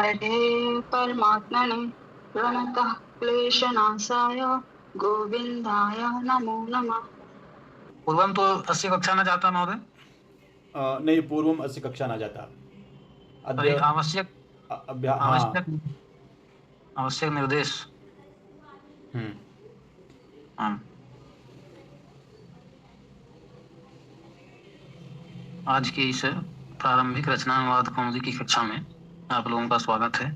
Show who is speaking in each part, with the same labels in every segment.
Speaker 1: हरे परमात्मने प्रणतः क्लेशनाशाय गोविंदाय नमो नमः।
Speaker 2: पूर्वं तो अस्य कक्षा न जाता महोदय।
Speaker 3: नहीं, पूर्वम अस्य कक्षा न जाता।
Speaker 2: तर्हि
Speaker 3: अद्य
Speaker 2: आवश्यक
Speaker 3: हाँ।
Speaker 2: आवश्यक निर्देश। हाँ, आज की इस प्रारंभिक रचना अनुवाद कौमुदी की कक्षा में आप लोगों का स्वागत है।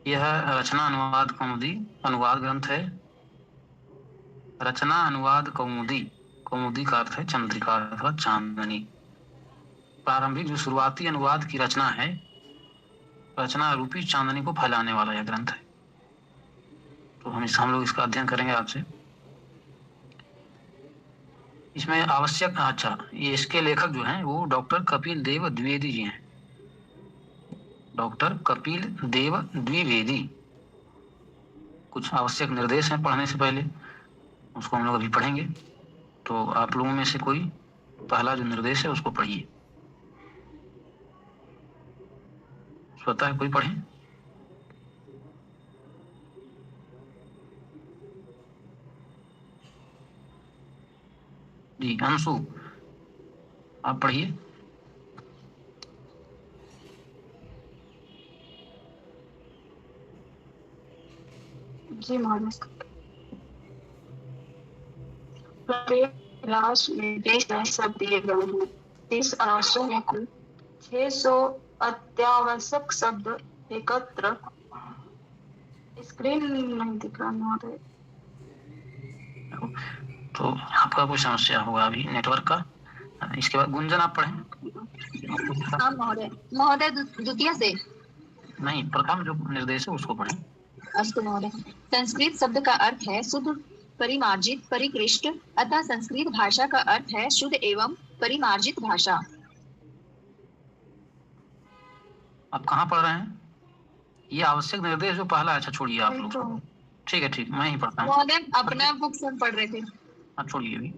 Speaker 2: यह रचना अनुवाद कौमुदी अनुवाद ग्रंथ है। रचना अनुवाद कौमुदी, कौमुदी का अर्थ है चंद्रिका अथवा चांदनी। प्रारंभिक जो शुरुआती अनुवाद की रचना है, रचना रूपी चांदनी को फैलाने वाला यह ग्रंथ है। तो हम लोग इसका अध्ययन करेंगे आपसे। इसमें आवश्यक ये इसके लेखक जो हैं वो डॉक्टर कपिल देव द्विवेदी जी हैं। डॉक्टर कपिल देव द्विवेदी। कुछ आवश्यक निर्देश हैं पढ़ने से पहले, उसको हम लोग अभी पढ़ेंगे। तो आप लोगों में से कोई पहला जो निर्देश है उसको पढ़िए। स्वतः कोई पढ़े। जी अंशु, आप पढ़िए।
Speaker 1: जी महोदय। प्रत्येक क्लास में 20 नए शब्द दिए गए हैं। 30 आवासों में कुल 600 अत्यावश्यक शब्द एकत्र। स्क्रीन नहीं दिख रहा महोदय।
Speaker 2: तो आपका कोई समस्या होगा अभी नेटवर्क का। इसके बाद गुंजन आप पढ़ें।
Speaker 4: हाँ महोदय। महोदय द्वितीय से
Speaker 2: नहीं, प्रथम जो निर्देश है उसको पढ़ें।
Speaker 4: अस्तु महोदय। संस्कृत शब्द का अर्थ है शुद्ध, परिमार्जित, परिकृष्ट। अतः संस्कृत भाषा का अर्थ है शुद्ध एवं परिमार्जित भाषा।
Speaker 2: आप कहाँ पढ़ रहे हैं? ये आवश्यक निर्देश जो पहला, अच्छा छोड़िए आप लोग। ठीक है, ठीक, मैं ही पढ़ता हूँ।
Speaker 4: महोदय अपना बुक से पढ़ रहे थे।
Speaker 2: छोड़िए अभी।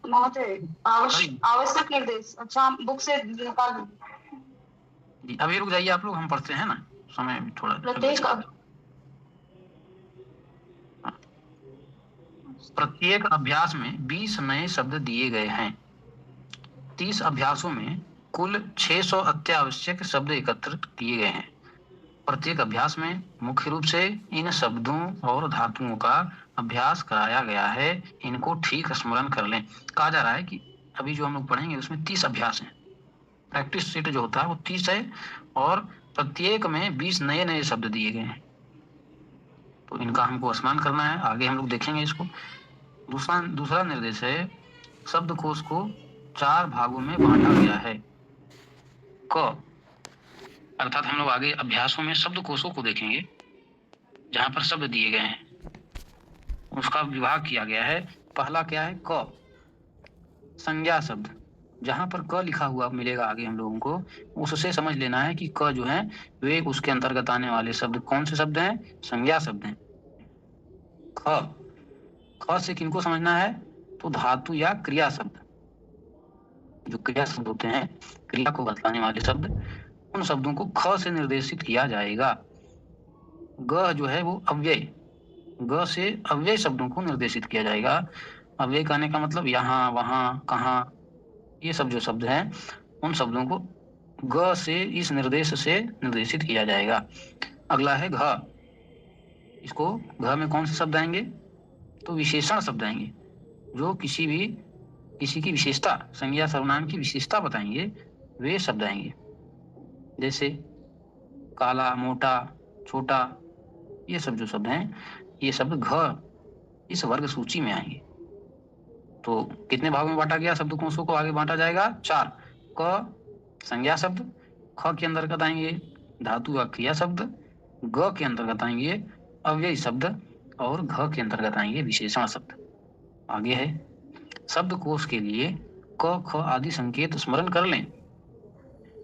Speaker 1: महोदय आवश्यक निर्देश, अच्छा बुक से निकाल
Speaker 2: जी, अभी रुक जाइए आप लोग, हम पढ़ते हैं ना, समय थोड़ा। प्रत्येक अभ्यास में 20 नए शब्द दिए गए हैं। 30 अभ्यासों में कुल 600 अत्यावश्यक शब्द एकत्रित किए गए हैं। प्रत्येक अभ्यास में मुख्य रूप से इन शब्दों और धातुओं का अभ्यास कराया गया है। इनको ठीक स्मरण कर लें। कहा जा रहा है कि अभी जो हम लोग पढ़ेंगे उसमें 30 अभ्यास हैं। प्रैक्टिस सेट जो होता है वो 30 है और प्रत्येक में 20 नए नए शब्द दिए गए हैं। तो इनका हमको स्मरण करना है। आगे हम लोग देखेंगे इसको। दूसरा निर्देश है, शब्दकोश को 4 भागों में बांटा गया है। क अर्थात हम लोग आगे अभ्यासों में शब्दकोशों को देखेंगे जहां पर शब्द दिए गए हैं, उसका विभाग किया गया है। पहला क्या है? क, संज्ञा शब्द। जहां पर क लिखा हुआ मिलेगा आगे हम लोगों को, उससे समझ लेना है कि क जो है वे उसके अंतर्गत आने वाले शब्द कौन से शब्द हैं? संज्ञा शब्द हैं। ख से किनको समझना है? तो धातु या क्रिया शब्द। जो क्रिया शब्द होते हैं, क्रिया को बतलाने वाले शब्द, उन शब्दों को ख से निर्देशित किया जाएगा। ग जो है वो अव्यय, ग से अव्यय शब्दों को निर्देशित किया जाएगा। अव्यय कहने का मतलब यहाँ, वहां, कहाँ, ये सब जो शब्द हैं उन शब्दों को ग से, इस निर्देश से निर्देशित किया जाएगा। अगला है घ। इसको घ में कौन से शब्द आएंगे? तो विशेषण शब्द आएंगे, जो किसी की विशेषता, संज्ञा सर्वनाम की विशेषता बताएंगे, वे शब्द आएंगे। जैसे काला, मोटा, छोटा, ये सब जो शब्द हैं, ये शब्द घ इस वर्ग सूची में आएंगे। तो कितने भागों में बांटा गया? शब्दकोशों को आगे बांटा जाएगा 4। क संज्ञा शब्द, ख के अंतर्गत आएंगे धातु या क्रिया शब्द, ग के अंतर्गत आएंगे अव्यय शब्द और घ के अंतर्गत आएंगे विशेषण शब्द। आगे है शब्दकोश के लिए क, ख आदि संकेत स्मरण कर लें।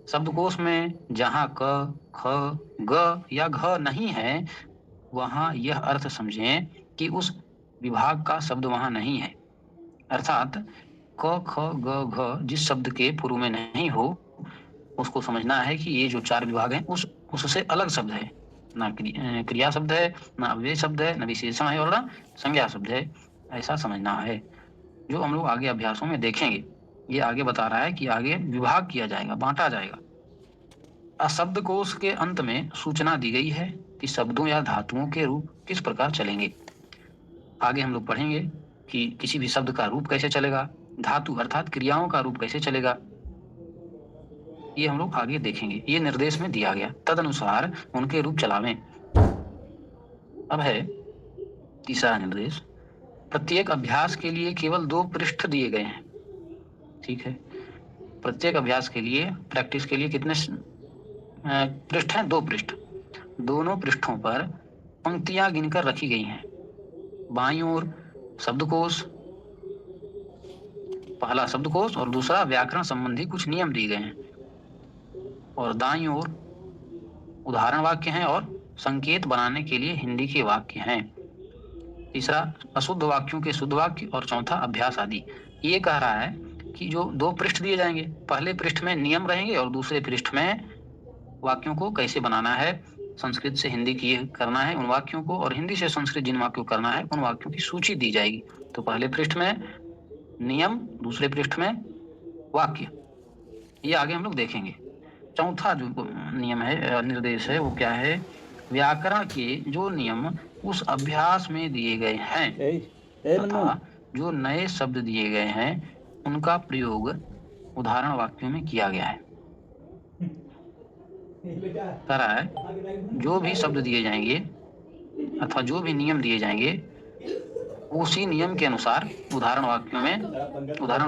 Speaker 2: शब्दकोश में जहां क, ख, ग या घ नहीं है, वहां यह अर्थ समझें कि उस विभाग का शब्द वहां नहीं है। अर्थात क, ख, ग, घ जिस शब्द के पूर्व में नहीं हो, उसको समझना है कि ये जो 4 विभाग हैं उससे अलग शब्द है, ना क्रिया शब्द है, ना अव्यय शब्द है, ना विशेषण है और ना संज्ञा शब्द है। ऐसा समझना है, जो हम लोग आगे अभ्यासों में देखेंगे। ये आगे बता रहा है कि आगे विभाग किया जाएगा, बांटा जाएगा। शब्दकोश के अंत में सूचना दी गई है कि शब्दों या धातुओं के रूप किस प्रकार चलेंगे। आगे हम लोग पढ़ेंगे कि किसी भी शब्द का रूप कैसे चलेगा, धातु अर्थात क्रियाओं का रूप कैसे चलेगा, ये हम लोग आगे देखेंगे। ये निर्देश में दिया गया, तदनुसार उनके रूप चलावें। अब है तीसरा निर्देश। प्रत्येक अभ्यास के लिए केवल 2 पृष्ठ दिए गए हैं। ठीक है, प्रत्येक अभ्यास के लिए, प्रैक्टिस के लिए कितने पृष्ठ हैं? 2 पृष्ठ। दोनों पृष्ठों पर पंक्तियां गिनकर रखी गई हैं। बाईं ओर शब्दकोश, पहला शब्दकोश और दूसरा व्याकरण संबंधी कुछ नियम दिए गए हैं, और दाईं ओर उदाहरण वाक्य हैं और संकेत बनाने के लिए हिंदी के वाक्य हैं। तीसरा अशुद्ध वाक्यों के शुद्ध वाक्य और चौथा अभ्यास आदि। ये कह रहा है कि जो 2 पृष्ठ दिए जाएंगे, पहले पृष्ठ में नियम रहेंगे और दूसरे पृष्ठ में वाक्यों को कैसे बनाना है, संस्कृत से हिंदी की करना है उन वाक्यों को, और हिंदी से संस्कृत जिन वाक्यों को करना है उन वाक्यों की सूची दी जाएगी। तो पहले पृष्ठ में नियम, दूसरे पृष्ठ में वाक्य, ये आगे हम लोग देखेंगे। चौथा जो नियम है, निर्देश है, वो क्या है? व्याकरण के जो नियम उस अभ्यास में दिए गए हैं तथा जो नए शब्द दिए गए हैं उनका प्रयोग उदाहरण वाक्यों में किया गया है। कह रहा है जो भी शब्द दिए जाएंगे अथवा जो भी नियम दिए जाएंगे उसी नियम के अनुसार उदाहरण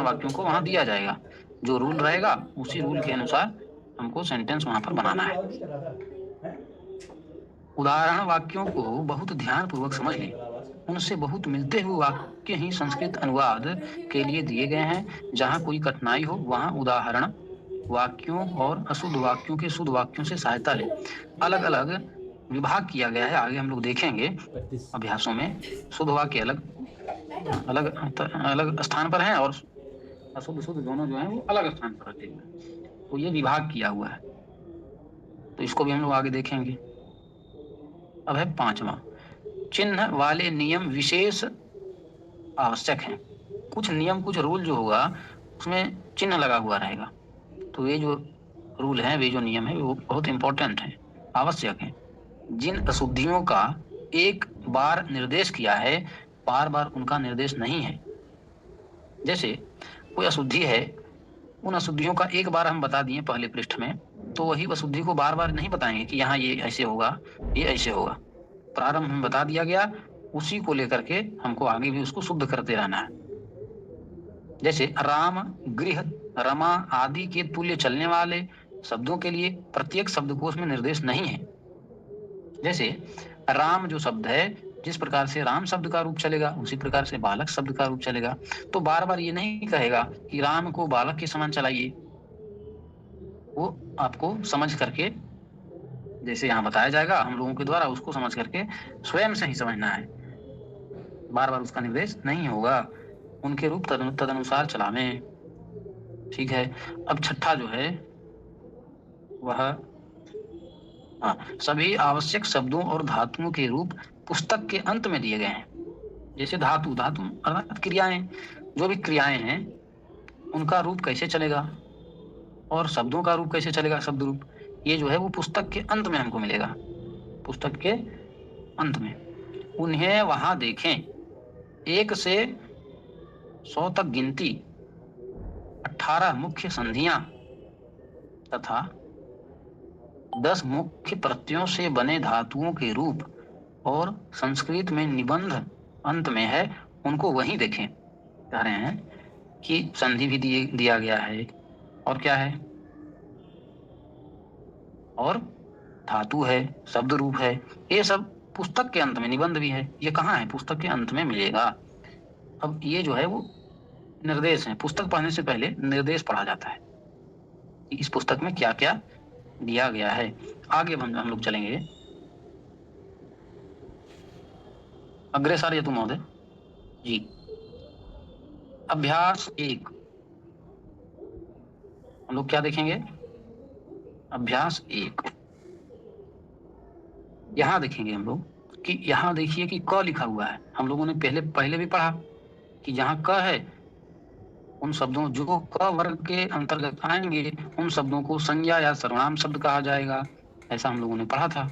Speaker 2: वाक्यों को वहां दिया जाएगा। जो रूल रहेगा उसी रूल के अनुसार हमको सेंटेंस वहां पर बनाना है। उदाहरण वाक्यों को बहुत ध्यान पूर्वक समझ लें। उनसे बहुत मिलते हुए वाक्य ही संस्कृत अनुवाद के लिए दिए गए हैं। जहां कोई कठिनाई हो वहां उदाहरण वाक्यों और अशुद्ध वाक्यों के शुद्ध वाक्यों से सहायता लें। अलग अलग विभाग किया गया है, आगे हम लोग देखेंगे अभ्यासों में। शुद्ध वाक्य अलग स्थान पर हैं और अशुद्ध शुद्ध दोनों जो हैं वो अलग स्थान पर रखे हुए हैं। तो ये विभाग किया हुआ है, तो इसको भी हम लोग आगे देखेंगे। अब है 5वां, चिन्ह वाले नियम विशेष आवश्यक हैं। कुछ नियम, कुछ रूल जो होगा उसमें चिन्ह लगा हुआ रहेगा। तो ये जो रूल है, वे जो नियम है वो बहुत इंपॉर्टेंट है, आवश्यक है। जिन अशुद्धियों का एक बार निर्देश किया है, बार बार उनका निर्देश नहीं है। जैसे कोई अशुद्धि है, उन अशुद्धियों का एक बार हम बता दिए पहले पृष्ठ में, तो वही अशुद्धि को बार बार नहीं बताएंगे कि यहाँ ये ऐसे होगा, ये ऐसे होगा। प्रारंभ में बता दिया गया, उसी को लेकर के हमको आगे भी उसको शुद्ध करते रहना है। जैसे राम, गृह, रमा आदि के तुल्य चलने वाले शब्दों के लिए प्रत्येक शब्दकोश में निर्देश नहीं है। जैसे राम जो शब्द है, जिस प्रकार से राम शब्द का रूप चलेगा उसी प्रकार से बालक शब्द का रूप चलेगा। तो बार बार ये नहीं कहेगा कि राम को बालक के समान चलाइए। वो आपको समझ करके, जैसे यहाँ बताया जाएगा हम लोगों के द्वारा, उसको समझ करके स्वयं से ही समझना है। बार बार उसका निर्देश नहीं होगा। उनके रूप तदनुसार चलावें। ठीक है। अब 6ठा जो है वह सभी आवश्यक शब्दों और धातुओं के रूप पुस्तक के अंत में दिए गए हैं। जैसे धातु अर्थात क्रियाएं, जो भी क्रियाएं हैं उनका रूप कैसे चलेगा और शब्दों का रूप कैसे चलेगा, शब्द रूप, ये जो है वो पुस्तक के अंत में हमको मिलेगा। पुस्तक के अंत में उन्हें वहां देखें। 1 से 100 तक गिनती, 18 मुख्य संधियां तथा 10 मुख्य प्रत्ययों से बने धातुओं के रूप और संस्कृत में निबंध अंत में है, उनको वहीं देखें। कह रहे हैं कि संधि भी दिया गया है, और क्या है, और धातु है, शब्द रूप है। ये सब पुस्तक के अंत में, निबंध भी है, ये कहाँ है, पुस्तक के अंत में मिलेगा। अब ये जो है वो निर्देश है। पुस्तक पढ़ने से पहले निर्देश पढ़ा जाता है, इस पुस्तक में क्या क्या दिया गया है। आगे हम लोग चलेंगे। अग्रेसर यतु महोदय जी। अभ्यास 1 हम लोग क्या देखेंगे? अभ्यास 1। यहाँ देखेंगे हम लोग कि यहाँ देखिए कि क लिखा हुआ है। हम लोगों ने पहले भी पढ़ा कि जहाँ क है उन शब्दों जो क वर्ग के अंतर्गत आएंगे उन शब्दों को संज्ञा या सर्वनाम शब्द कहा जाएगा। ऐसा हम लोगों ने पढ़ा था।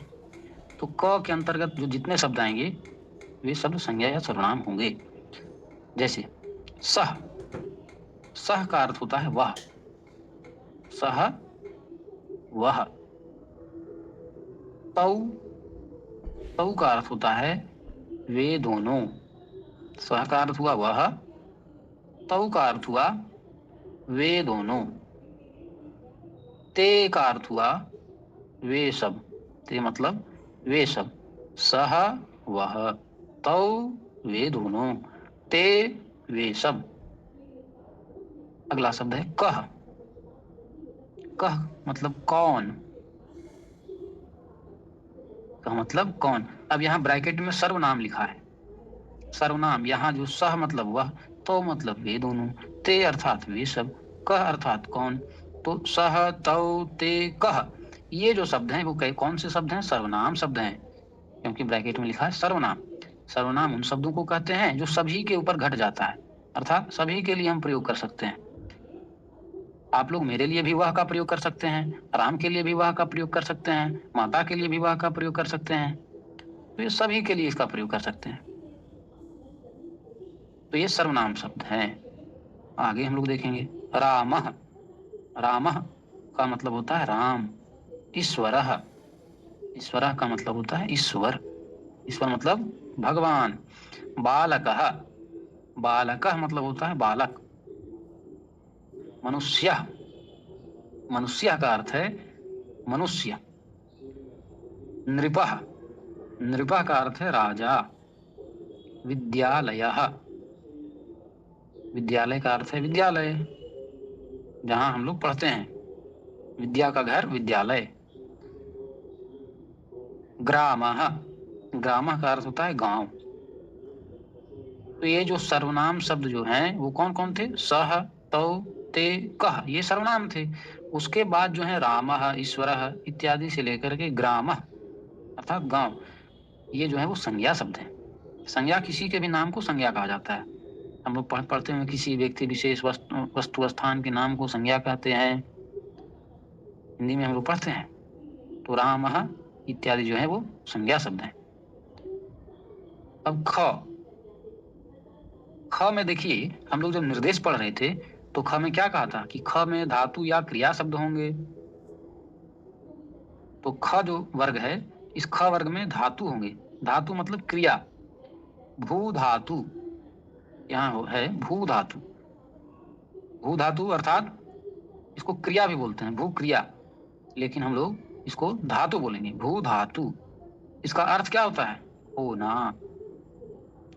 Speaker 2: तो क के अंतर्गत जो जितने शब्द आएंगे वे शब्द संज्ञा या सर्वनाम होंगे। जैसे सह, सह का अर्थ होता है वह, सह वह। तौ, तौ का अर्थ होता है वे दोनों। सह का अर्थ हुआ वह, तौ का अर्थ हुआ वे दोनों। ते का अर्थ हुआ वे सब, ते मतलब वे सब। सह वह, तौ वे दोनों, ते वे सब। अगला शब्द है कह। कह मतलब कौन, कह मतलब कौन। अब यहाँ ब्रैकेट में सर्वनाम लिखा है। सर्वनाम यहाँ जो सह मतलब वह, तो मतलब वे दोनों, ते अर्थात वे सब, कह अर्थात कौन। तो सह, तौ, ते, कह ये जो शब्द हैं वो कौन से शब्द हैं? सर्वनाम शब्द हैं, क्योंकि ब्रैकेट में लिखा है सर्वनाम। सर्वनाम उन शब्दों को कहते हैं जो सभी के ऊपर घट जाता है, अर्थात सभी के लिए हम प्रयोग कर सकते हैं। आप लोग मेरे लिए भी वह का प्रयोग कर सकते हैं, राम के लिए भी वह का प्रयोग कर सकते हैं, माता के लिए भी वह का प्रयोग कर सकते हैं। तो ये सभी के लिए इसका प्रयोग कर सकते हैं। तो ये सर्वनाम शब्द हैं। आगे हम लोग देखेंगे रामः। रामः का मतलब होता है राम। ईश्वरः, ईश्वरः का मतलब होता है ईश्वर, ईश्वर मतलब भगवान। बालकः, बालकः मतलब होता है बालक। मनुष्यः, मनुष्य का अर्थ है मनुष्य। नृपः, नृपः का अर्थ है राजा। विद्यालयः, विद्यालय का अर्थ है विद्यालय, जहां हम लोग पढ़ते हैं। विद्या का घर विद्यालय। ग्रामः, ग्रामः का अर्थ होता है गांव। तो ये जो सर्वनाम शब्द जो हैं वो कौन कौन थे? सह, तौ, ते, कह, ये सर्वनाम थे। उसके बाद जो है रामः, ईश्वरः इत्यादि से लेकर के ग्रामः अर्थात गांव, ये जो है वो संज्ञा शब्द है। संज्ञा किसी के भी नाम को संज्ञा कहा जाता है। हम लोग पढ़ते हैं किसी व्यक्ति विशेष वस्तु स्थान के नाम को संज्ञा कहते हैं, हिंदी में हम लोग पढ़ते हैं। तो रामः इत्यादि जो है वो संज्ञा शब्द है। अब ख, ख में देखिए हम लोग जब निर्देश पढ़ रहे थे तो ख में क्या कहा था कि ख में धातु या क्रिया शब्द होंगे। तो ख जो वर्ग है इस ख वर्ग में धातु होंगे। धातु मतलब क्रिया। भू धातु, यहाँ है भू धातु। भू धातु अर्थात इसको क्रिया भी बोलते हैं, भू क्रिया, लेकिन हम लोग इसको धातु बोलेंगे, भू धातु। इसका अर्थ क्या होता है? होना।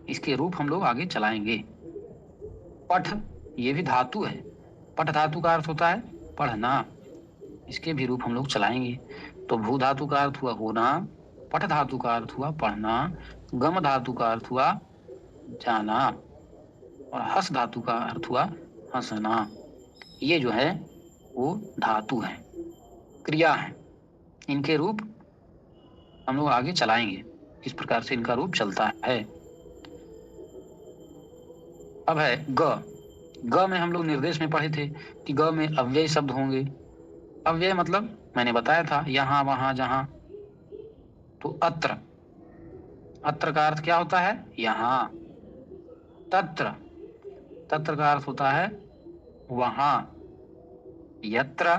Speaker 2: इसके रूप हम लोग आगे चलाएंगे। पठ, ये भी धातु है। पठ धातु का अर्थ होता है पढ़ना, इसके भी रूप हम लोग चलाएंगे। तो भू धातु का अर्थ हुआ होना, पठ धातु का अर्थ हुआ पढ़ना, गम धातु का अर्थ हुआ जाना, और हस धातु का अर्थ हुआ हंसना। ये जो है वो धातु है, क्रिया है। इनके रूप हम लोग आगे चलाएंगे, किस प्रकार से इनका रूप चलता है। अब है ग। ग में हम लोग निर्देश में पढ़े थे कि ग में अव्यय शब्द होंगे। अव्यय मतलब मैंने बताया था यहाँ, वहां, जहां। तो अत्र, अत्र का अर्थ क्या होता है? यहाँ। तत्र, तत्र का अर्थ होता है वहां। यत्र,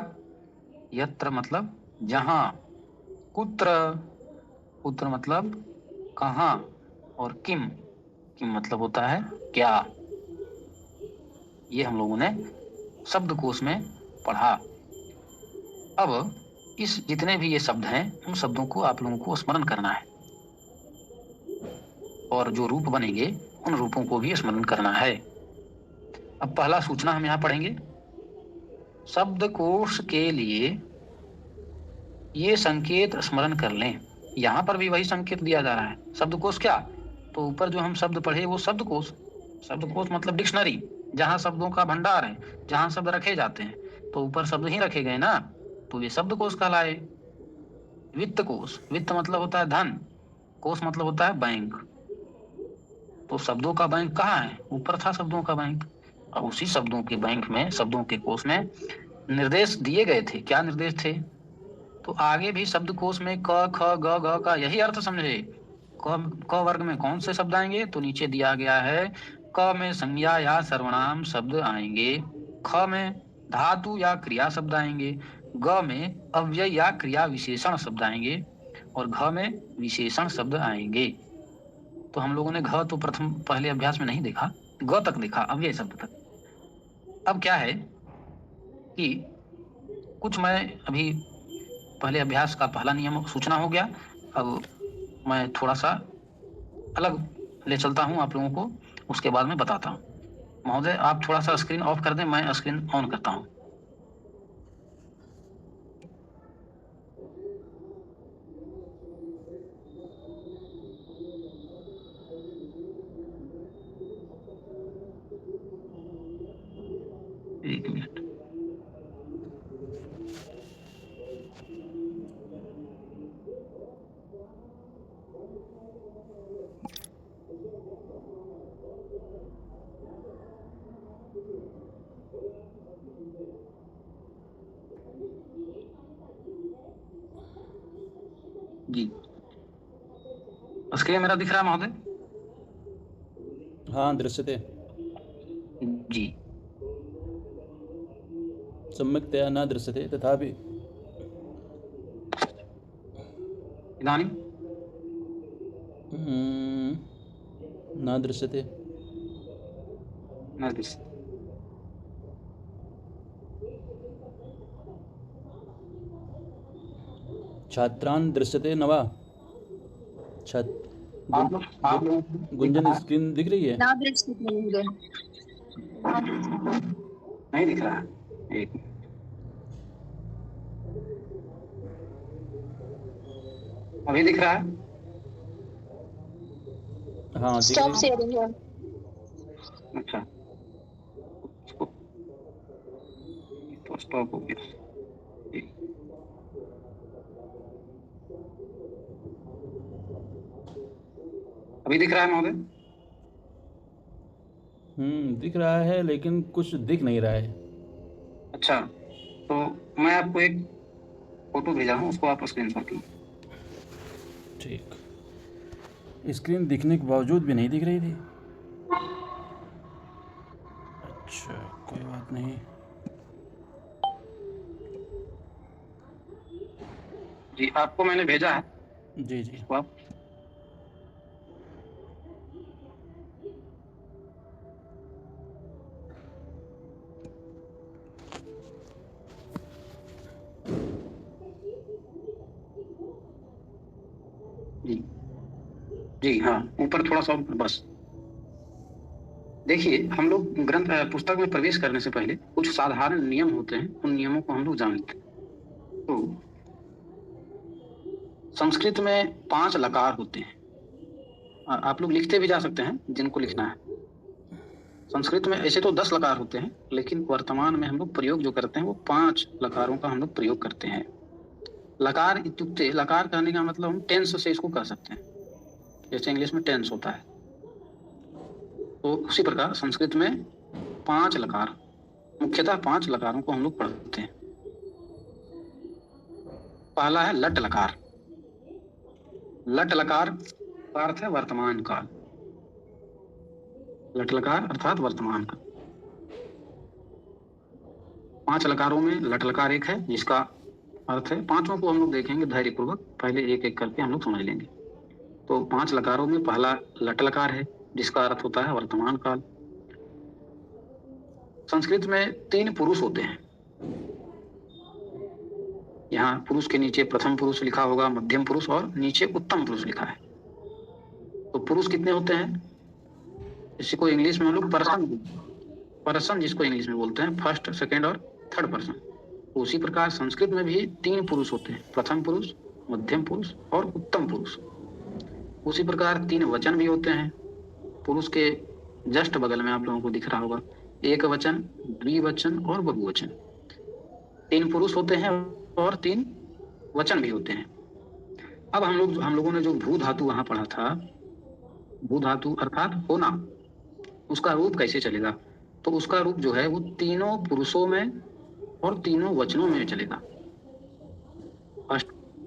Speaker 2: यत्र मतलब जहां। कुत्र, कुत्र मतलब कहां। और किम, किम मतलब होता है क्या। ये हम लोगों ने शब्दकोश में पढ़ा। अब इस जितने भी ये शब्द हैं उन शब्दों को आप लोगों को स्मरण करना है, और जो रूप बनेंगे उन रूपों को भी स्मरण करना है। अब पहला सूचना हम यहाँ पढ़ेंगे। शब्दकोश के लिए ये संकेत स्मरण कर लें। यहाँ पर भी वही संकेत दिया जा रहा है। शब्दकोश क्या? तो ऊपर जो हम शब्द पढ़े वो शब्दकोश। शब्दकोश मतलब डिक्शनरी, जहाँ शब्दों का भंडार है, जहाँ शब्द रखे जाते हैं। तो ऊपर शब्द ही रखे गए ना, तो वे शब्द कोश कहलाए। वित्त कोश, वित्त मतलब होता है धन, कोश मतलब होता है बैंक। तो शब्दों का बैंक कहाँ है? ऊपर था शब्दों का बैंक। और उसी शब्दों के बैंक में, शब्दों के कोश में निर्देश दिए गए थे। क्या निर्देश थे? तो आगे भी शब्द कोश में क ख ग घ का यही अर्थ समझे। क वर्ग में कौन से शब्द आएंगे? तो नीचे दिया गया है, क में संज्ञा या सर्वनाम शब्द आएंगे, ख में धातु या क्रिया शब्द आएंगे, ग में अव्यय या क्रिया विशेषण शब्द आएंगे, और घ में विशेषण शब्द आएंगे। तो हम लोगों ने घ तो प्रथम पहले अभ्यास में नहीं देखा, ग तक देखा, अव्यय शब्द तक। अब क्या है कि कुछ मैं अभी पहले अभ्यास का पहला नियम सूचना हो गया, अब मैं थोड़ा सा अलग ले चलता हूं आप लोगों को, उसके बाद में बताता हूं। महोदय आप थोड़ा सा स्क्रीन ऑफ कर दें, मैं स्क्रीन ऑन करता हूं। एक मिनट। जी स्क्रीन मेरा दिख रहा है महोदय?
Speaker 3: हाँ दृश्यते।
Speaker 2: जी
Speaker 3: सम्यक्तया न दृश्यते तथापि
Speaker 2: इदानीं
Speaker 3: न दृश्यते।
Speaker 2: न दृश्यते।
Speaker 3: छात्रान् दृश्यते न वा? गुंजन स्क्रीन दिख रही है?
Speaker 4: ना दृश्यते
Speaker 2: नहीं दिख रहा है। एक अभी दिख रहा है?
Speaker 3: हाँ दिख
Speaker 1: स्टॉप
Speaker 3: रही है।
Speaker 1: शेयरिंग है।
Speaker 2: अच्छा तो स्टॉप हो गया। अभी दिख रहा है महोदय?
Speaker 3: दिख रहा है लेकिन कुछ दिख नहीं रहा है।
Speaker 2: अच्छा तो मैं आपको एक फोटो भेजा हूँ, उसको आप स्क्रीनशॉट लीजिए।
Speaker 3: ठीक, स्क्रीन दिखने के बावजूद भी नहीं दिख रही थी। अच्छा कोई बात नहीं।
Speaker 2: जी आपको मैंने भेजा है।
Speaker 3: जी जी
Speaker 2: इसको आप जी जी हाँ ऊपर थोड़ा सा बस देखिए। हम लोग ग्रंथ पुस्तक में प्रवेश करने से पहले कुछ साधारण नियम होते हैं, उन नियमों को हम लोग जान लेते हैं। तो संस्कृत में 5 लकार होते हैं। आप लोग लिखते भी जा सकते हैं जिनको लिखना है। संस्कृत में ऐसे तो 10 लकार होते हैं, लेकिन वर्तमान में हम लोग प्रयोग जो करते हैं वो 5 लकारों का हम लोग प्रयोग करते हैं। लकार इत्युक्ते, लकार कहने का मतलब हम टेंस से इसको कह सकते हैं, जैसे इंग्लिश में टेंस होता है। तो उसी प्रकार संस्कृत में 5 लकार, मुख्यतः 5 लकारों को हम लोग पढ़ते हैं। पहला है लट लकार। लट लकार का अर्थ है वर्तमान काल। लट लकार अर्थात वर्तमान काल। 5 लकारों में लट लकार एक है, जिसका अर्थ है, पांचों को हम लोग देखेंगे धैर्यपूर्वक, पहले एक एक करके हम लोग समझ लेंगे। तो 5 लकारों में पहला लट लकार है, जिसका अर्थ होता है वर्तमान काल। संस्कृत में 3 पुरुष होते हैं। यहाँ पुरुष के नीचे प्रथम पुरुष लिखा होगा, मध्यम पुरुष और नीचे उत्तम पुरुष लिखा है। तो पुरुष कितने होते हैं? इसको इंग्लिश में हम लोग पर्सन जिसको इंग्लिश में बोलते हैं, फर्स्ट, सेकेंड और थर्ड पर्सन। उसी प्रकार संस्कृत में भी 3 पुरुष होते हैं, प्रथम पुरुष, मध्यम पुरुष और उत्तम पुरुष। उसी प्रकार 3 वचन भी होते हैं। पुरुष के जस्ट बगल में आप लोगों को दिख रहा होगा एक वचन, द्विवचन और बहुवचन। 3 पुरुष होते हैं और 3 वचन भी होते हैं। अब हम लोगों ने जो भू धातु वहां पढ़ा था, भू धातु अर्थात होना, उसका रूप कैसे चलेगा? तो उसका रूप जो है वो तीनों पुरुषों में और तीनों वचनों में चलेगा।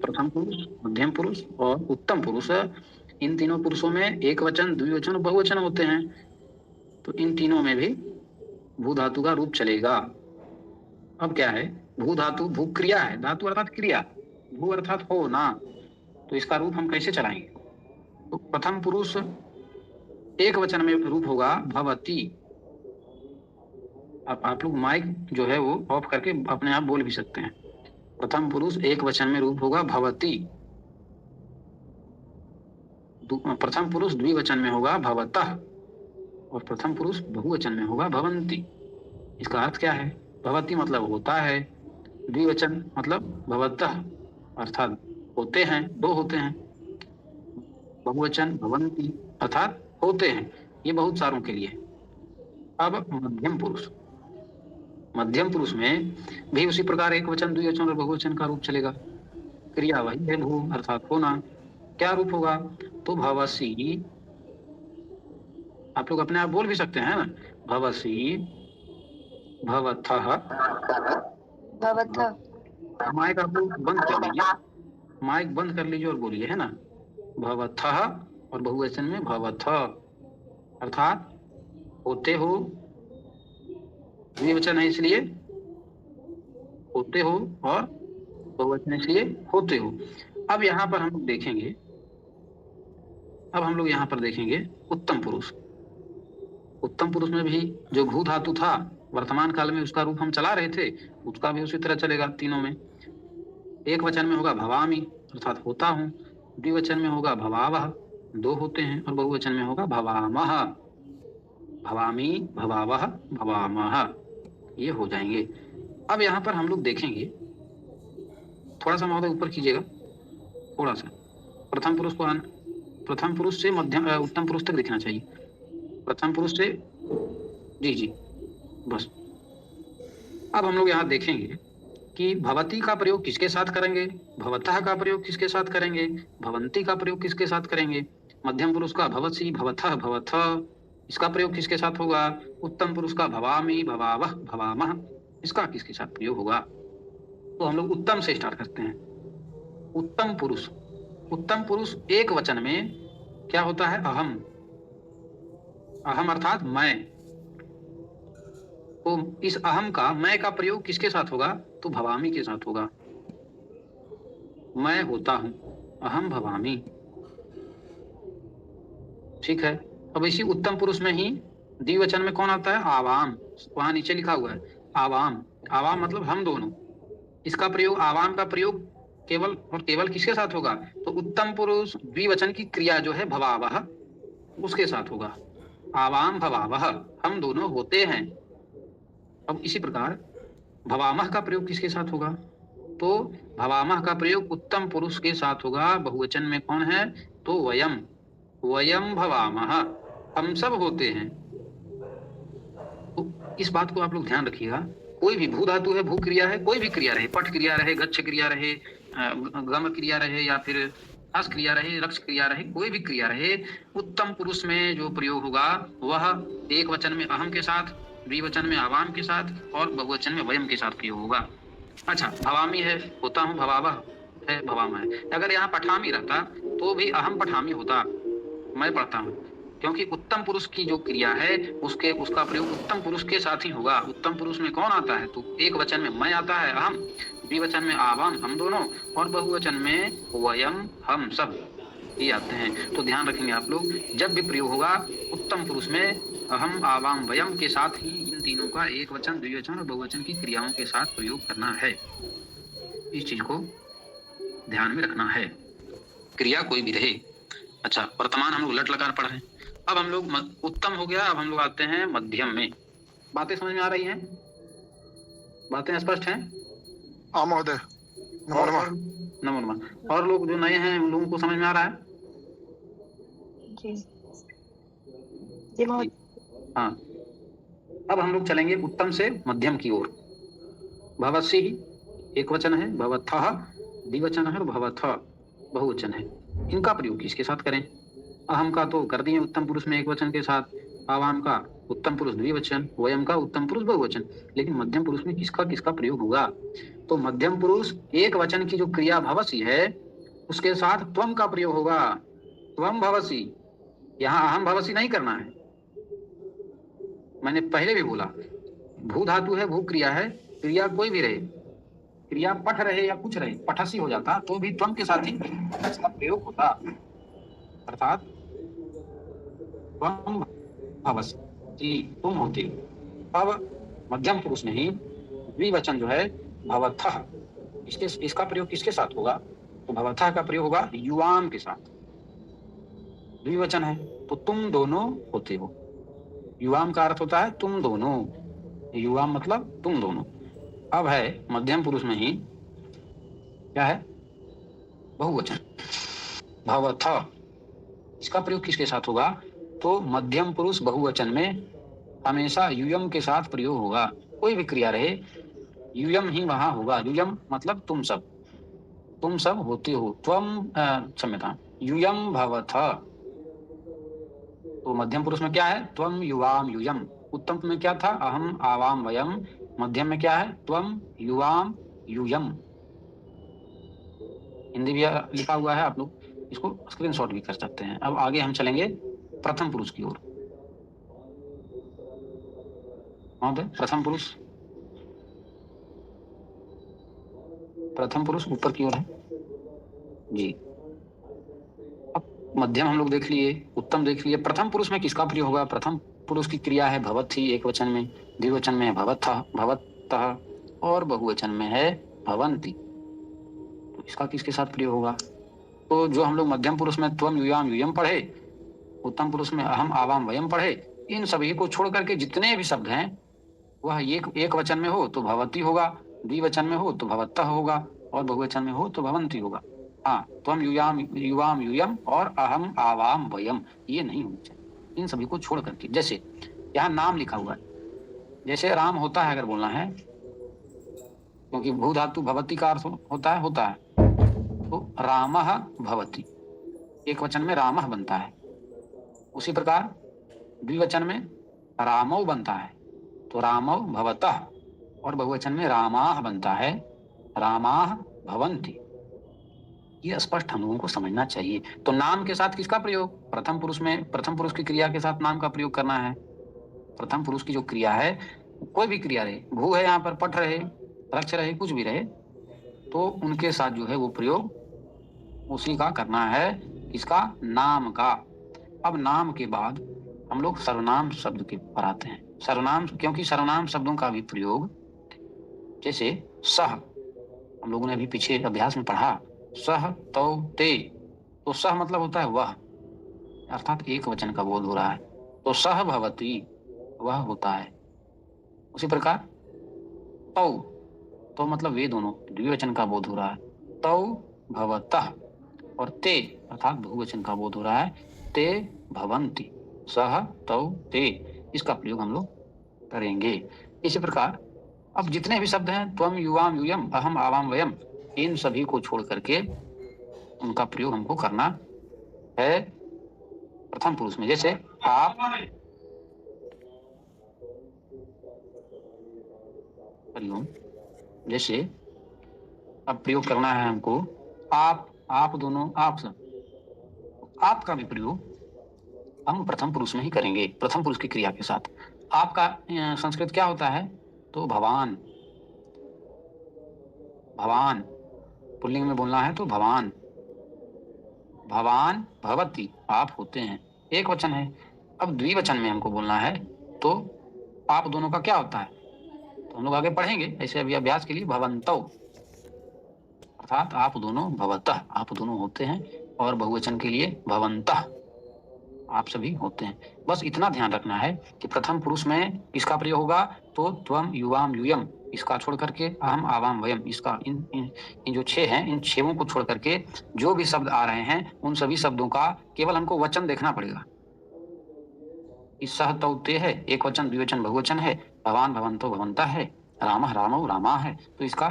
Speaker 2: प्रथम पुरुष, मध्यम पुरुष और उत्तम पुरुष, इन तीनों पुरुषों में एक वचन, द्विवचन और बहुवचन होते हैं। तो इन तीनों में भी भू धातु का रूप चलेगा। अब क्या है, भू धातु भू क्रिया है, धातु अर्थात क्रिया, भू अर्थात होना। तो इसका रूप हम कैसे चलाएंगे? तो प्रथम पुरुष एक वचन में रूप होगा भवती। अब आप लोग माइक जो है वो ऑफ करके अपने आप बोल भी सकते हैं। प्रथम पुरुष एक वचन में रूप होगा भवती, प्रथम पुरुष द्विवचन में होगा भवतः और प्रथम पुरुष बहुवचन में होगा भवंती। इसका अर्थ क्या है? भवती मतलब होता है, द्विवचन मतलब भवतः अर्थात होते हैं, 2 होते हैं, बहुवचन भवंती अर्थात होते हैं, ये बहुत सारों के लिए। अब मध्यम पुरुष में भी उसी प्रकार एक वचन, द्विवचन और बहुवचन का रूप चलेगा। क्रिया वही है, भू अर्थात होना। क्या रूप होगा? तो भवसी, आप लोग अपने आप बोल भी सकते हैं ना, भवसी, भवथः। माइक आप लोग बंद कर लीजिए, माइक बंद कर लीजिए और बोलिए, है ना। भवथः और बहुवचन में भवथ अर्थात होते हो, द्विवचन है इसलिए होते हो और बहुवचन इसलिए होते हो। अब यहाँ पर हम लोग देखेंगे उत्तम पुरुष। उत्तम पुरुष में भी जो भू धातु था वर्तमान काल में उसका रूप हम चला रहे थे, उसका भी उसी तरह चलेगा। तीनों में एक वचन में होगा भवामी अर्थात होता हूँ, द्विवचन में होगा भवावह, 2 होते हैं, और बहुवचन में होगा भवामह, भवामी, भवावह, भवामह, ये हो जाएंगे। अब यहाँ पर हम लोग देखेंगे, थोड़ा सा महोदय ऊपर कीजिएगा, थोड़ा सा। प्रथम पुरुष से मध्यम उत्तम पुरुष तक दिखना चाहिए। प्रथम पुरुष से जी बस। अब हम लोग यहाँ देखेंगे कि भवती का प्रयोग किसके साथ करेंगे, भवतः का प्रयोग किसके साथ करेंगे, भवंती का प्रयोग किसके साथ करेंगे, मध्यम पुरुष का भवसी, भवथः, भवथ, इसका प्रयोग किसके साथ होगा, उत्तम पुरुष का भवामी, भवावह, भवामह, इसका किसके साथ प्रयोग होगा। तो हम लोग उत्तम से स्टार्ट करते हैं। उत्तम पुरुष एक वचन में क्या होता है? अहम, अहम अर्थात मैं। तो इस अहम का, मैं का प्रयोग किसके साथ होगा? तो भवामी के साथ होगा। मैं होता हूं, अहम भवामी, ठीक है। अब इसी उत्तम पुरुष में ही द्विवचन में कौन आता है? आवाम, वहां नीचे लिखा हुआ है आवाम। आवाम मतलब हम दोनों। इसका प्रयोग, आवाम का प्रयोग केवल और केवल किसके साथ होगा? तो उत्तम पुरुष द्विवचन की क्रिया जो है भवावह, उसके साथ होगा। आवाम भवावह, हम दोनों होते हैं। अब इसी प्रकार भवामह का प्रयोग किसके साथ होगा? तो भवामह का प्रयोग उत्तम पुरुष के साथ होगा। बहुवचन में कौन है? तो वयम, वयम भवामह, हम सब होते हैं। तो इस बात को आप लोग ध्यान रखिएगा। कोई भी भू धातु है, भू क्रिया है, कोई भी क्रिया रहे, पठ क्रिया रहे, गच्छ क्रिया रहे, गम क्रिया रहे, या फिर हस क्रिया रहे, रक्ष क्रिया रहे, कोई भी क्रिया रहे, उत्तम पुरुष में जो प्रयोग होगा वह एक वचन में अहम के साथ, द्विवचन में आवाम के साथ और बहुवचन में वयम के साथ प्रयोग होगा। अच्छा, भवामी है, होता हूँ, भवावह है, भवामह है। अगर यहाँ पठामी रहता तो भी अहम पठामी होता, मैं पढ़ता हूँ, क्योंकि उत्तम पुरुष की जो क्रिया है उसका प्रयोग उत्तम पुरुष के साथ ही होगा। उत्तम पुरुष में कौन आता है? तो एक वचन में मैं आता है, अहम, द्विवचन में आवाम, हम दोनों, और बहुवचन में वयम, हम सब, ये आते हैं। तो ध्यान रखेंगे आप लोग, जब भी प्रयोग होगा उत्तम पुरुष में अहम, आवाम, वयम के साथ ही इन तीनों का एक वचन, द्विवचन और बहुवचन की क्रियाओं के साथ प्रयोग करना है। इस चीज को ध्यान में रखना है, क्रिया कोई भी रहे। अच्छा, वर्तमान हम लोग लट लकार पढ़ रहे हैं। अब हम लोग उत्तम हो गया, अब हम लोग आते हैं मध्यम में। बातें समझ में आ रही हैं? बातें स्पष्ट हैं?
Speaker 5: हाँ महोदय,
Speaker 2: नमो नमः। और लोग जो नए हैं उन लोगों को समझ में आ रहा है?
Speaker 1: जी महोदय।
Speaker 2: हाँ, अब हम लोग चलेंगे उत्तम से मध्यम की ओर। भवसी, एक वचन है, भवतः द्विवचन है, और भवतः बहुवचन है। इनका प्रयोग किसके साथ करें? अहम का तो कर दिए उत्तम पुरुष में एक वचन के साथ, आवाम का उत्तम पुरुष द्विवचन, वयम का उत्तम पुरुष बहुवचन, लेकिन मध्यम पुरुष में किसका किसका प्रयोग होगा? तो मध्यम पुरुष एक वचन की जो क्रिया भवसी है उसके साथ त्वम का प्रयोग होगा। त्वम भवसी, यहाँ अहम भवसी नहीं करना है। मैंने पहले भी बोला, भू धातु है, भू क्रिया है, क्रिया कोई भी रहे, क्रिया पठ रहे या कुछ रहे, पठसी हो जाता तो भी त्वम के साथ ही इसका प्रयोग होता, अर्थात त्वम भवसी, तुम होते। अब मध्यम पुरुष में ही द्विवचन जो है भवतः, इसका प्रयोग किसके साथ होगा? तो भवतः का प्रयोग होगा युवाम के साथ। द्विवचन है तो तुम दोनों होते हो। युवाम का अर्थ होता है तुम दोनों, युवाम मतलब तुम दोनों। अब है मध्यम पुरुष में ही क्या है? बहुवचन भवतः, इसका प्रयोग किसके साथ होगा? तो मध्यम पुरुष बहुवचन में हमेशा युयम के साथ प्रयोग होगा। कोई भी क्रिया रहे युयम ही वहां होगा। युयम मतलब तुम सब होते हो। त्वम क्षम्यता, युयम भवतः। तो मध्यम पुरुष में क्या है? त्वम युवाम युयम। उत्तम में क्या था? अहम आवाम वयम। मध्यम में क्या है? त्वम युवाम युयम। हिंदी भी लिखा हुआ है, आप लोग इसको स्क्रीनशॉट भी कर सकते हैं। अब आगे हम चलेंगे प्रथम पुरुष की ओर। प्रथम पुरुष ऊपर की ओर है जी। अब मध्यम हम लोग देख लिए, उत्तम देख लिए। प्रथम पुरुष में किसका प्रयोग होगा? प्रथम पुरुष की क्रिया है भवति एक वचन में, द्विवचन में है भवतः, और बहुवचन में है भवन्ति। तो इसका किसके साथ प्रयोग होगा? तो जो हम लोग मध्यम पुरुष में त्वम युयाम युयम पढ़े, उत्तम पुरुष में अहम आवाम वयम पढ़े, इन सभी को छोड़ करके जितने भी शब्द हैं वह एक वचन में हो तो भवती होगा, द्विवचन में हो तो भवतः होगा, और बहुवचन में हो तो भवन्ति होगा। हाँ, त्वम युयाम युवाम युयम और अहम आवाम वयम ये नहीं होना चाहिए। इन सभी को छोड़ करके, जैसे यहाँ नाम लिखा हुआ है, जैसे राम होता है अगर बोलना है, क्योंकि भू धातु भवती का अर्थ होता है, तो रामः भवति, एक वचन में रामः बनता है। उसी प्रकार द्विवचन में रामौ बनता है तो रामौ भवतः, और बहुवचन में रामाः बनता है, रामाः भवन्ति। ये स्पष्ट हम लोगों को समझना चाहिए। तो नाम के साथ किसका प्रयोग? प्रथम पुरुष में प्रथम पुरुष की क्रिया के साथ नाम का प्रयोग करना है। प्रथम पुरुष की जो क्रिया है, कोई भी क्रिया रहे, भू है यहाँ पर, पठ रहे, रक्ष रहे, कुछ भी रहे, तो उनके साथ जो है वो प्रयोग उसी का करना है, इसका नाम का। अब नाम के बाद हम लोग सर्वनाम शब्द के पर आते हैं। सर्वनाम, क्योंकि सर्वनाम शब्दों का भी प्रयोग, जैसे सह, हम लोगों ने अभी पीछे अभ्यास में पढ़ा, सह तौ ते, तो सह मतलब होता है वह, अर्थात एक वचन का बोध हो रहा है, तो सह भवती वह होता है। उसी प्रकार तौ, तो मतलब वे दोनों, द्विवचन का बोध हो रहा है, तौ भवतः, और ते अर्थात बहुवचन का बोध हो रहा है, ते भवन्ति, सह तौ ते, इसका प्रयोग हम लोग करेंगे। इसी प्रकार अब जितने भी शब्द हैं, त्वम युवाम युयम अहम आवाम वयम, इन सभी को छोड़ करके उनका प्रयोग हमको करना है प्रथम पुरुष में। जैसे आप, हरिओम, जैसे अब प्रयोग करना है हमको आप दोनों, आप सब, आपका भी प्रयोग हम प्रथम पुरुष में ही करेंगे, प्रथम पुरुष की क्रिया के साथ। आपका संस्कृत क्या होता है? तो भवान, भवान पुल्लिंग में बोलना है तो भवान, भवान भवति, आप होते हैं, एक वचन है। अब द्विवचन में हमको बोलना है तो आप दोनों का क्या होता है? तो हम लोग आगे पढ़ेंगे, ऐसे अभी अभ्यास के लिए भवन्तौ, अर्थात आप दोनों, भवतः आप दोनों होते हैं, और बहुवचन के लिए भवन्तः आप सभी होते हैं। बस इतना ध्यान रखना है कि प्रथम पुरुष में इसका प्रयोग होगा तो त्वम युवाम युयम, इसका छोड़ करके अहम आवाम वयम, इसका इन जो 6 हैं, इन 6 को छोड़ करके जो भी शब्द आ रहे हैं उन सभी शब्दों का केवल हमको वचन देखना पड़ेगा। इस सह तौ ते है, एक वचन, द्विवचन, बहुवचन है, भवान भवंतो भवंता है, रामः रामौ रामा है, तो इसका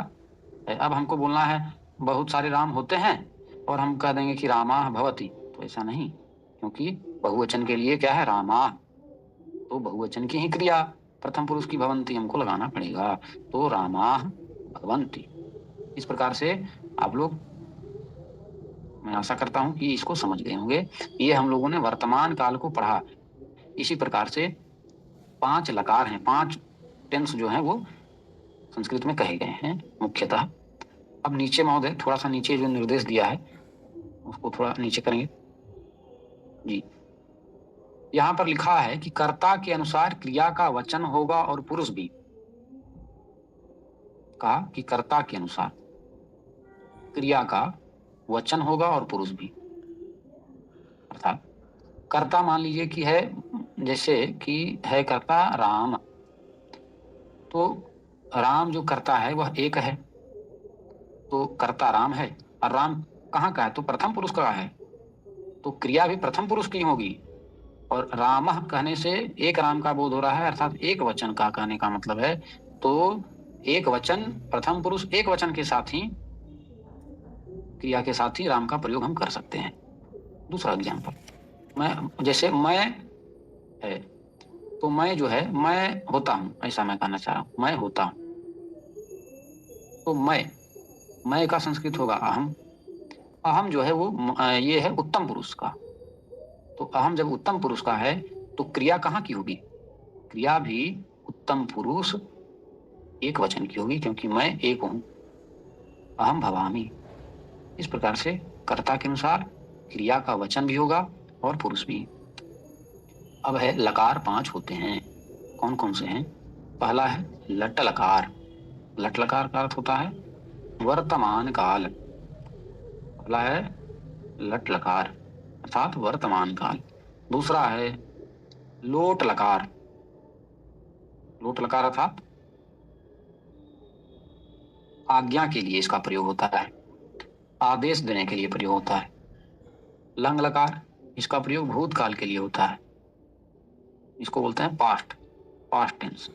Speaker 2: अब हमको बोलना है बहुत सारे राम होते हैं और हम कह देंगे कि रामा भवति, तो ऐसा नहीं, क्योंकि बहुवचन के लिए क्या है, रामा, तो बहुवचन की ही क्रिया प्रथम पुरुष की भवंती हमको लगाना पड़ेगा, तो रामा भवंती। इस प्रकार से आप लोग, मैं आशा करता हूं कि इसको समझ गए होंगे। ये हम लोगों ने वर्तमान काल को पढ़ा। इसी प्रकार से 5 लकार हैं, 5 टेंस जो हैं वो संस्कृत में कहे गए हैं मुख्यतः। अब नीचे महोदय थोड़ा सा नीचे जो निर्देश दिया है उसको थोड़ा नीचे करेंगे जी। यहां पर लिखा है कि कर्ता के अनुसार क्रिया का वचन होगा और पुरुष भी। कहा कि कर्ता के अनुसार क्रिया का वचन होगा और पुरुष भी। अर्थात कर्ता मान लीजिए कि है, जैसे कि है कर्ता राम, तो राम जो कर्ता है वह एक है, तो कर्ता राम है, और राम कहाँ का है, तो प्रथम पुरुष का है, तो क्रिया भी प्रथम पुरुष की होगी। और रामः कहने से एक राम का बोध हो रहा है, अर्थात एक वचन का कहने का मतलब है, तो एक वचन प्रथम पुरुष एक वचन के साथ ही, क्रिया के साथ ही राम का प्रयोग हम कर सकते हैं। दूसरा एग्जाम्पल, मैं, जैसे मैं है, तो मैं जो है मैं होता हूं, ऐसा मैं कहना चाह रहा हूं, मैं होता हूं, तो मैं का संस्कृत होगा अहम। अहम जो है वो ये है उत्तम पुरुष का, तो अहम जब उत्तम पुरुष का है तो क्रिया कहाँ की होगी, क्रिया भी उत्तम पुरुष एक वचन की होगी, क्योंकि मैं एक हूं, अहम भवामी। इस प्रकार से कर्ता के अनुसार क्रिया का वचन भी होगा और पुरुष भी। अब है लकार 5 होते हैं, कौन कौन से हैं। पहला है लट लकार। लट लकार का अर्थ होता है वर्तमान काल। पहला है लट लकार अर्थात वर्तमान काल। दूसरा है लोट लकार। लोट लकार अर्थात आज्ञा के लिए इसका प्रयोग होता है, आदेश देने के लिए प्रयोग होता है। लंग लकार, इसका प्रयोग भूतकाल के लिए होता है, इसको बोलते हैं पास्ट टेंस।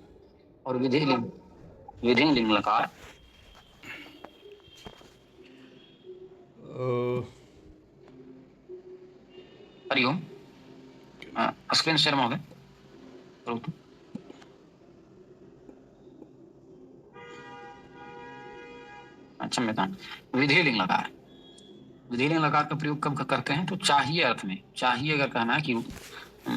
Speaker 2: और विधि लिंग लकार, हरिओम, स्क्रीन शेयर महोदय करो तो। अच्छा मैं कहा विधि लिंग लकार। विधि लिंग लकार का प्रयोग कब करते हैं, तो चाहिए अर्थ में। चाहिए अगर कहना है कि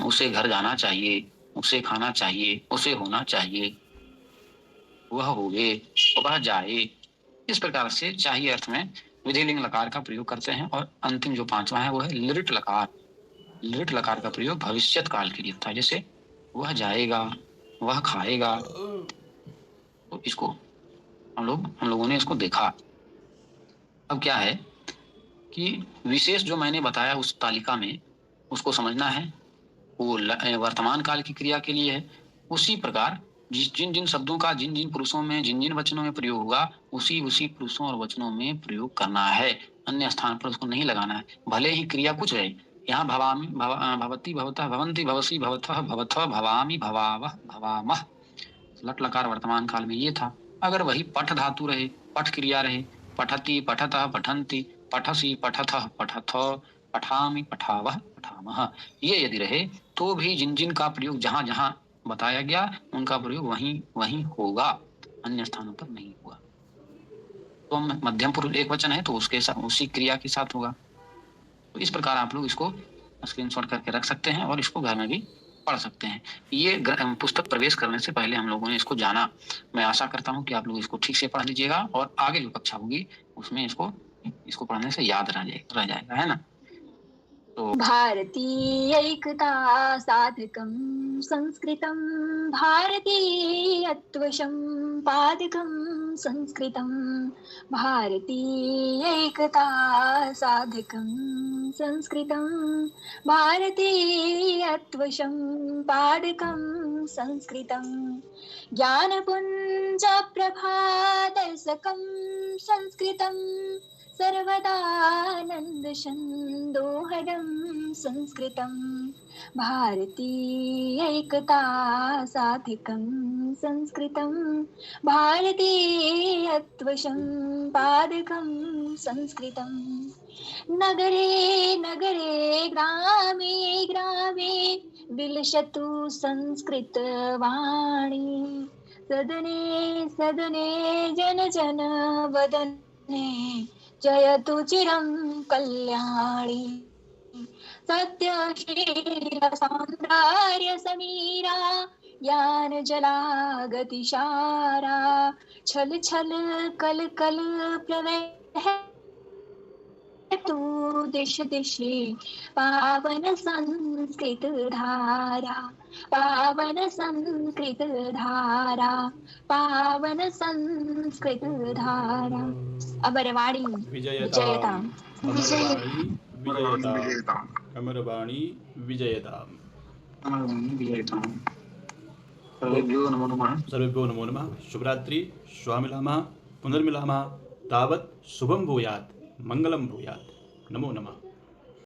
Speaker 2: उसे घर जाना चाहिए, उसे खाना चाहिए, उसे होना चाहिए, वह होगे, वह जाए, इस प्रकार से चाहिए अर्थ में विधि लिंग लकार का प्रयोग करते हैं। और अंतिम जो 5वां है वो है लिट लकार। लिट लकार का प्रयोग भविष्यत काल के लिए होता है, जैसे वह जाएगा, वह खाएगा, तो इसको हम लोगों ने इसको देखा। अब क्या है कि विशेष जो मैंने बताया उस तालिका में उसको समझना है, वो वर्तमान काल की क्रिया के लिए है। उसी प्रकार जिन जिन शब्दों का जिन जिन पुरुषों में जिन जिन वचनों में प्रयोग होगा उसी पुरुषों और वचनों में प्रयोग करना है, अन्य स्थान पर उसको नहीं लगाना है। भले ही क्रिया कुछ रहे, यहाँ भवामी, भवती, भवतः, भवंती, भवसी, भवतः, भवथः, भवामी, भवावः, भवामः, लट लकार वर्तमान काल में ये था। अगर वही पठ धातु रहे, पठ क्रिया रहे, पठति, पठतः, पठन्ति, पठसि, पठथः, पठथ, पठामि, पठावः, पठामः, ये यदि रहे तो भी जिन जिन का प्रयोग जहां जहां बताया गया उनका प्रयोग वहीं होगा, अन्य स्थानों पर नहीं होगा। तो मध्यम पुरुष एक वचन है तो उसके साथ उसी क्रिया के साथ होगा। तो इस प्रकार आप लोग इसको स्क्रीनशॉट करके रख सकते हैं और इसको घर में भी पढ़ सकते हैं। ये पुस्तक प्रवेश करने से पहले हम लोगों ने इसको जाना। मैं आशा करता हूं कि आप लोग इसको ठीक से पढ़ लीजिएगा और आगे जो कक्षा होगी उसमें इसको पढ़ने से याद रह जाएगा, है ना। तो
Speaker 4: भारतीयैकता साधकं संस्कृतं, भारतीयत्वशं पादकं संस्कृतं, भारतीयैकता साधकं संस्कृतं, भारतीयत्वशं पादकं संस्कृतं ज्ञानपुञ्जप्रभादर्शकं संस्कृतं सर्वदानन्दसन्दोहदं संस्कृतं भारतीयैकता साधिकं संस्कृतं भारतीयत्वसम्पादकं संस्कृतं नगरे नगरे ग्रामे ग्रामे विलसतु संस्कृतवाणी सदने सदने जन जन वदने जयतु चिरं कल्याणी सत्यशील सौन्दर्य समीरा ज्ञान जला गतिशारा छल छल कल कल प्रलय तू दिश दिशे पावन संस्कृत धारा पावन संस्कृत धारा पावन संस्कृत धारा अमरवाणी विजयताम्
Speaker 3: अमरवाणी विजयताम् अमरवाणी विजयताम्
Speaker 2: सर्वेभ्यो नमो नमः।
Speaker 3: सर्वेभ्यो नमो नमः। शुभरात्रि। श्वः मिलामः, पुनर्मिलामः। तावत् शुभं भूयात्, मङ्गलं भूयात्। नमो नमः।